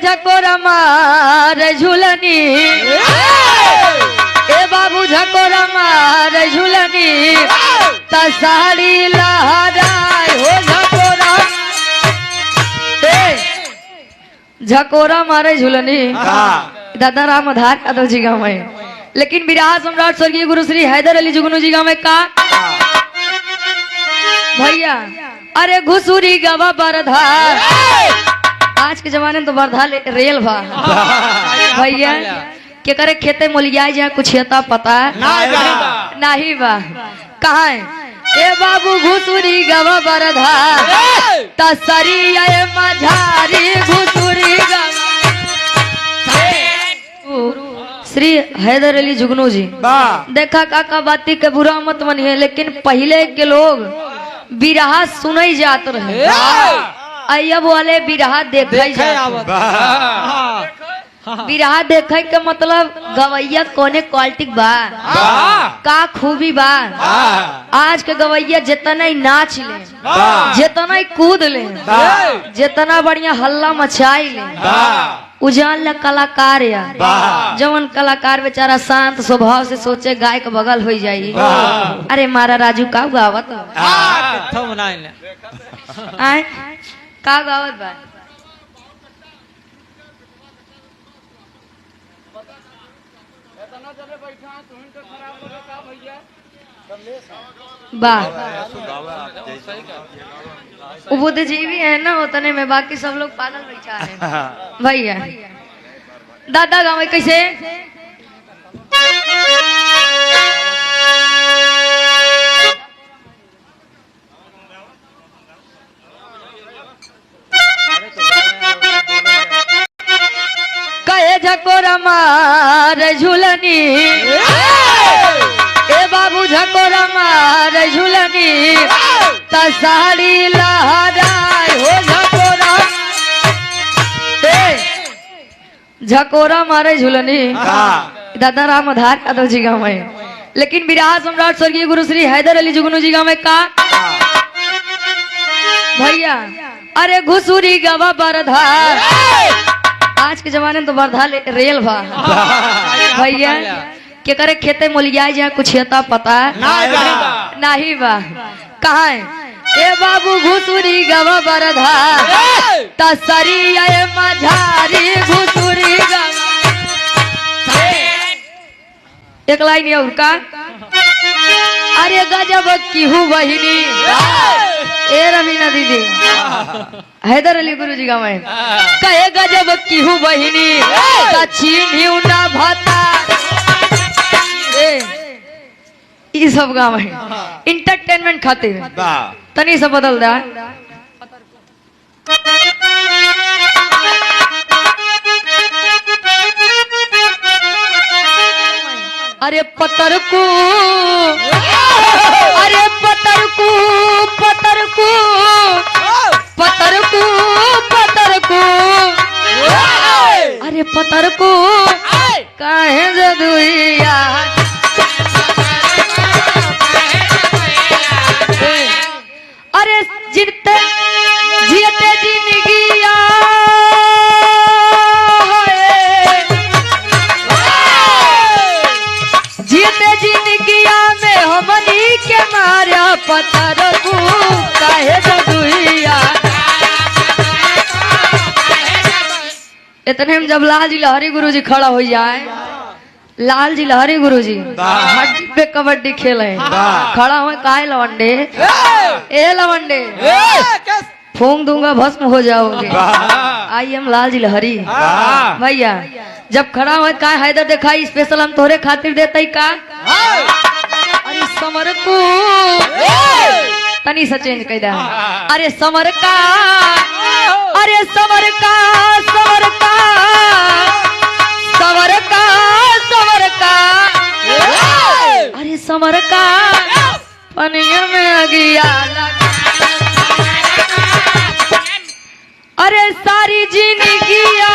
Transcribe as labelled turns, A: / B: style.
A: झकोरा मार झुलनी ए बाबू झकोरा मार झुलनी त साड़ी लहराए हो झकोरा झकोरा मारे झुलनी दादा राम आधार यादव जी गाँव में। लेकिन बिरहा सम्राट स्वर्गीय गुरु श्री हैदर अली जुगनू जी गाँव में का भैया अरे घुसुरी गवा बरधार आज के जमाने में तो बरधा रेल भा भैया के करे खेते मोलियाई जहाँ कुछ हेता पता नहीं बा कहा है ए बाबू घुसुरी गवा बरधार तसरी आए मझारी घुसुरी गवा श्री हैदर अली जुगनू जी देखा काका बाती के बुरा मत मनिए लेकिन पहले के लोग बिरहा सुनई जात रहे अब वाले बिरहा देखे बिरहा देखे के मतलब गवैया कोने क्वालिटी बा का खूबी बा। आज के गवैया जितना ही नाच ले जितना ही कूद ले जितना बढ़िया हल्ला मचाई ले उजान ला कलाकार या जवन कलाकार बेचारा शांत स्वभाव से सोचे गाय के बगल हो जाई अरे मारा राजू का गावत आए का गावत बा बुद्धिजीवी है ना उतने में बाकी सब लोग पागल बैठा है भैया दादा गाँव कैसे कहे झकोरा मार झुलनी ए बाबू झकोरा मार झुलनी त साड़ी लहराए हो झकोरा झकोरा मारे झुलनी दादा राम आधार यादव जी गाँव में। लेकिन बिरहा सम्राट स्वर्गीय गुरु श्री हैदर अली जुगनू जी गाँव में का भैया अरे घुसुरी गवा बरधार आज के जमाने में तो बरधा रेल भा भैया के करे खेते मोलियाई जहाँ कुछ हेता पता नहीं बा कहा है ए बाबू घुसुरी गवा बरधार तसरी आए मझारी घुसुरी गवा एक लाइन और का अरे गजब की हूँ बहिनी ए रमीना दीदी हैदर अली गुरु जी गाँव में कहे गजब की हूँ बहिनी छीनी ना भाता ये सब गाँव है इंटरटेनमेंट खातिर तनी से बदल रहा है अरे पतर को अरे पतर को पतर को पतर को पतर को अरे पतर को काहे जदुइया अरे जिते जियते जिंदगिया जियते जिंदगिया में हमनी के मारा पत्थर को काहे जदुइया। इतने में जब लाल जी लहरी गुरु जी खड़ा हो जाए लाल जी लहरी गुरु जी हड्डी पे कबड्डी खेले खड़ा हुए काहे लवंडे ए लवंडे फूंक दूंगा भस्म हो जाओगे। आई एम लाल जी लहरी भैया जब खड़ा हुए का हैदर दिखाई स्पेशल हम तोहरे खातिर देते का अरे समर को तनी सा चेंज कर दे अरे समर का अरे समर का समर का समर का समर का अरे समर का पनिया में अगिया अरे सारी जिंदगिया